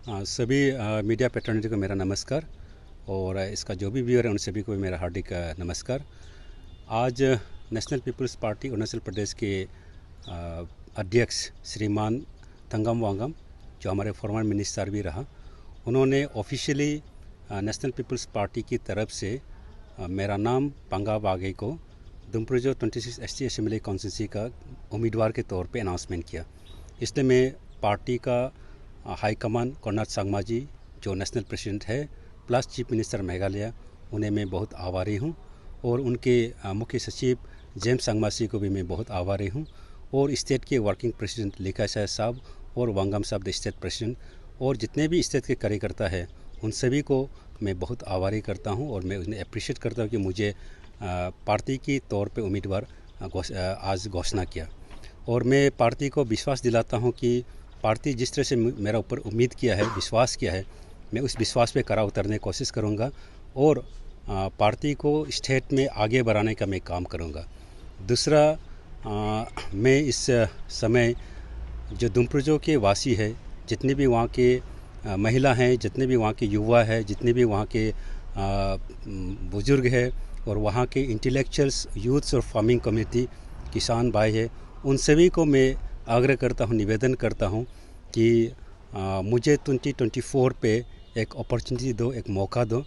सभी media paternity को मेरा नमस्कार और इसका जो भी व्यूअर है उन सभी को मेरा हार्दिक नमस्कार। आज national peoples party Arunachal Pradesh के अध्यक्ष श्रीमान तंगम वांगम, जो हमारे फॉर्मर मिनिस्टर भी रहा, उन्होंने ऑफिशियली नेशनल पीपल्स पार्टी की तरफ से मेरा नाम पंगा बागे को दुमप्रजो 26 ST असेंबली कॉन्स्टिट्यूंसी का उम्मीदवार के तौर पे अनाउंसमेंट किया। इसलिए मैं पार्टी का हाई कमान कोनराड सांगमा जी, जो नेशनल प्रेसिडेंट है, प्लस चीफ मिनिस्टर मेघालय, उन्हें मैं बहुत आभारी हूँ। और उनके मुख्य सचिव जेम्स सांगमासी को भी मैं बहुत आभारी हूँ। और स्टेट के वर्किंग प्रेसिडेंट लिकाशाह साहब और वांगम साहब द स्टेट प्रेसिडेंट और जितने भी स्टेट के कार्यकर्ता हैं, उन सभी को मैं बहुत आभारी करता हूँ। और मैं उन्हें अप्रिशिएट करता हूँ कि मुझे पार्टी की तौर पे उम्मीदवार आज घोषणा किया। और मैं पार्टी को विश्वास दिलाता हूँ कि पार्टी जिस तरह से मेरा ऊपर उम्मीद किया है, विश्वास किया है, मैं उस विश्वास पे खरा उतरने की कोशिश करूँगा और पार्टी को स्टेट में आगे बढ़ाने का मैं काम करूँगा। दूसरा, मैं इस समय जो दुमप्रजो के वासी है, जितने भी वहाँ के महिला हैं, जितने भी वहाँ के युवा हैं, जितने भी वहाँ के बुजुर्ग हैं और वहाँ के इंटेलेक्चुअल्स, यूथ्स और फार्मिंग कम्युनिटी, किसान भाई है, उन सभी को मैं आग्रह करता हूँ, निवेदन करता हूँ कि मुझे 2024 पे एक अपॉर्चुनिटी दो, एक मौका दो।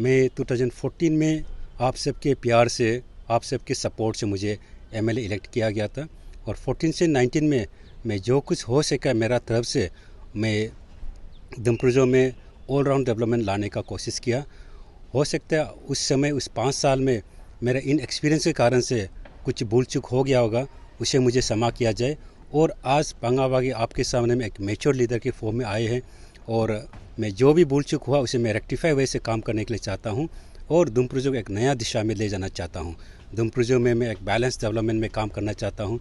मैं 2014 में आप सबके प्यार से, आप सबके सपोर्ट से मुझे MLA इलेक्ट किया गया था और 14 से 19 में मैं जो कुछ हो सका मेरा तरफ से मैं दुमप्रजो में ऑल राउंड डेवलपमेंट लाने का कोशिश किया। हो सकता है उस समय, उस 5 साल में मेरा इन एक्सपीरियंस के कारण से कुछ भूल चूक हो गया होगा, उसे मुझे क्षमा किया जाए। और आज पंगा बागे आपके सामने में एक मैच्योर लीडर के फॉर्म में आए हैं और मैं जो भी भूल चूक हुआ उसे मैं रेक्टिफाई वे से काम करने के लिए चाहता हूं और दुमप्रजो को एक नया दिशा में ले जाना चाहता हूं। दुमप्रजो में मैं एक बैलेंस डेवलपमेंट में काम करना चाहता हूं।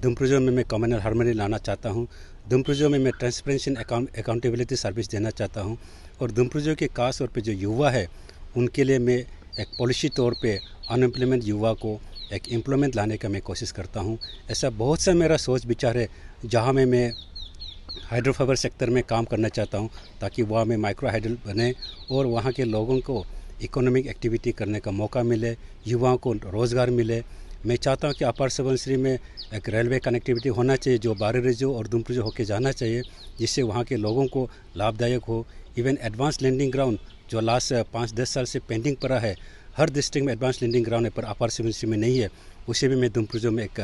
दुमप्रजो में मैं कम्युनल हार्मनी लाना चाहता हूं। दुमप्रजो में मैं ट्रांसपेरेंसी अकाउंटेबिलिटी सर्विस देना चाहता हूं। और दुमप्रजो के खास तौर पे जो युवा है, उनके लिए मैं एक पॉलिसी तौर पे अनएम्प्लॉयमेंट युवा को एक एम्प्लॉयमेंट लाने का मैं कोशिश करता हूँ। ऐसा बहुत सा मेरा सोच विचार है, जहाँ में मैं हाइड्रोफाइबर सेक्टर में काम करना चाहता हूँ ताकि वहाँ में माइक्रो हाइडल बने और वहाँ के लोगों को इकोनॉमिक एक्टिविटी करने का मौका मिले, युवाओं को रोज़गार मिले। मैं चाहता हूँ कि अपर सुबनसिरी में एक रेलवे कनेक्टिविटी होना चाहिए जो बारेरिजो और दुमप्रजो होकर जाना चाहिए, जिससे वहाँ के लोगों को लाभदायक हो। इवन एडवांस लैंडिंग ग्राउंड जो लास्ट 5-10 साल से पेंडिंग पड़ा है, हर डिस्ट्रिक्ट में एडवांस लैंडिंग ग्राउंड है पर अपर सुबनसिरी में नहीं है, उसे भी मैं दुमप्रजो में एक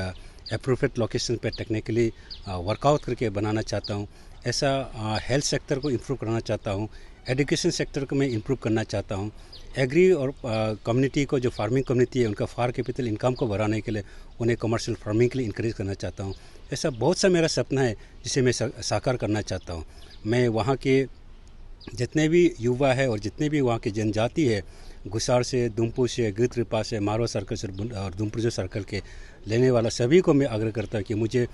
अप्रोप्रिएट लोकेशन पर टेक्निकली वर्कआउट करके बनाना चाहता हूँ। ऐसा हेल्थ सेक्टर को इम्प्रूव करना चाहता हूँ, एजुकेशन सेक्टर को मैं इम्प्रूव करना चाहता हूँ। एग्री और कम्युनिटी को, जो फार्मिंग कम्युनिटी है, उनका फार कैपिटल इनकम को बढ़ाने के लिए उन्हें कमर्शियल फार्मिंग के लिए इंकरेज करना चाहता हूँ। ऐसा बहुत सा मेरा सपना है जिसे मैं साकार करना चाहता हूँ। मैं वहाँ के जितने भी युवा है और जितने भी वहाँ की जनजाति है, गुसार से, दुमपू से, गिरत्रिपा से, मारवा सर्कल से और दुमप्रजो सर्कल के लेने वाला सभी को मैं आग्रह करता हूँ कि मुझे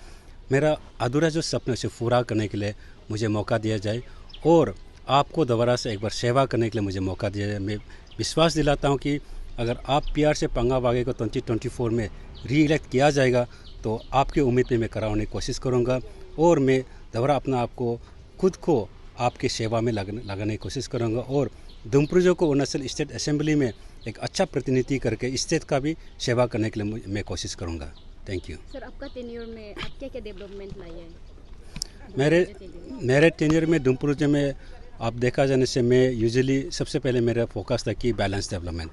मेरा अधूरा जो सपना से पूरा करने के लिए मुझे मौका दिया जाए और आपको दोबारा से एक बार सेवा करने के लिए मुझे मौका दिया जाए। मैं विश्वास दिलाता हूँ कि अगर आप प्यार से पंगा बागे को 2024 में री इलेक्ट किया जाएगा तो आपकी उम्मीद पे मैं कराने की कोशिश करूँगा और मैं दोबारा अपना आपको खुद को आपकी सेवा में लगाने की कोशिश करूँगा और दुमप्रजो को अरुणाचल स्टेट असेंबली में एक अच्छा प्रतिनिधि करके स्टेट का भी सेवा करने के लिए मैं कोशिश करूँगा। Thank you sir. आपका टेन्योर में आप क्या क्या डेवलपमेंट लाए हैं? मेरे टेन्योर में दुमप्रजो में आप देखा जाने से मैं यूजुअली सबसे पहले मेरा फोकस था कि बैलेंस डेवलपमेंट।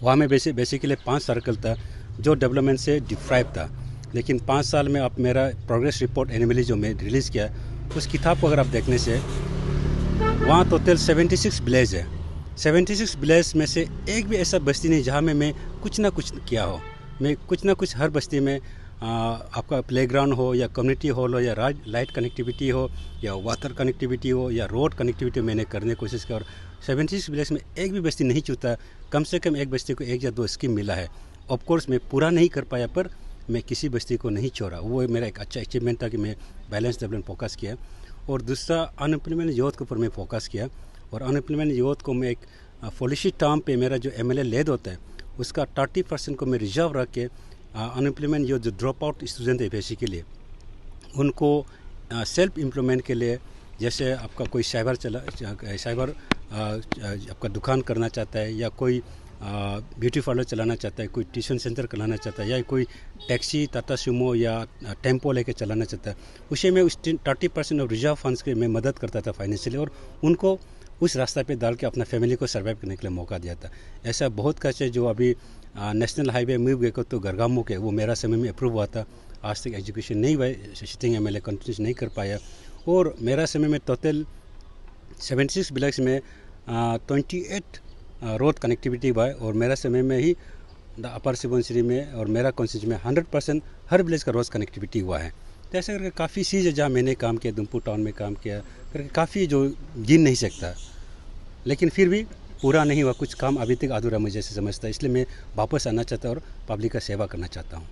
वहाँ में बेसिकली 5 सर्कल था जो डेवलपमेंट से डिप्राइव था, लेकिन 5 साल में आप मेरा प्रोग्रेस रिपोर्ट एनुअली जो मैं रिलीज़ किया, उस किताब को अगर आप देखने से वहाँ टोटल 76 विलेज है। 76 विलेज में से एक भी ऐसा बस्ती नहीं जहाँ में मैं कुछ ना कुछ किया हो। मैं कुछ ना कुछ हर बस्ती में आपका प्लेग्राउंड हो या कम्युनिटी हॉल हो या लाइट कनेक्टिविटी हो या वाटर कनेक्टिविटी हो या रोड कनेक्टिविटी मैंने करने की कोशिश की। और 76 विलेज में एक भी बस्ती नहीं छूटा, कम से कम एक बस्ती को 1 या 2 स्कीम मिला है। ऑफकोर्स मैं पूरा नहीं कर पाया पर मैं किसी बस्ती को नहीं छोड़ा। वो मेरा एक अच्छा अचीवमेंट था कि मैं बैलेंस डेवलपमेंट फोकस किया। और दूसरा, अनएम्प्लॉयमेंट यूथ के ऊपर मैं फोकस किया और अनएम्प्लॉयमेंट यूथ को मैं एक पॉलिसी टर्म पे मेरा जो MLA लेड होता है उसका 30% को मैं रिजर्व रख के अनएम्प्लॉयमेंट जो ड्रॉप आउट स्टूडेंट है बेसिकली उनको सेल्फ एम्प्लॉयमेंट के लिए जैसे आपका कोई साइबर आपका दुकान करना चाहता है, या कोई ब्यूटी पार्लर चलाना चाहता है, कोई ट्यूशन सेंटर चलाना चाहता है, या कोई टैक्सी, टाटा सुमो या टेम्पो लेके चलाना चाहता है, उसे मैं उस 30% ऑफ रिजर्व फंड्स के मैं मदद करता था फाइनेंशियली, और उनको उस रास्ता पे डाल के अपना फैमिली को सर्वाइव करने के लिए मौका दिया था। ऐसा बहुत कुछ है जो अभी नेशनल हाईवे मूव गए को तो गरगामू के वो मेरा समय में अप्रूव हुआ था, आज तक एजुकेशन नहीं हुआ, सिटिंग MLA कंटिन्यूस नहीं कर पाया। और मेरा समय में टोटल 76 विलेज में 28 रोड कनेक्टिविटी हुआ है, और मेरा समय में ही अपर सुबनसिरी में और मेरा कॉन्स्टिट्यूंसी में 100% हर विलेज का रोड कनेक्टिविटी हुआ है। तो ऐसे करके काफ़ी चीज़ है जहाँ मैंने काम किया, दुमपुर टाउन में काम किया करके काफ़ी जो गिन नहीं सकता, लेकिन फिर भी पूरा नहीं हुआ, कुछ काम अभी तक अधूरा मुझे से समझता है, इसलिए मैं वापस आना चाहता हूँ और पब्लिक का सेवा करना चाहता हूँ।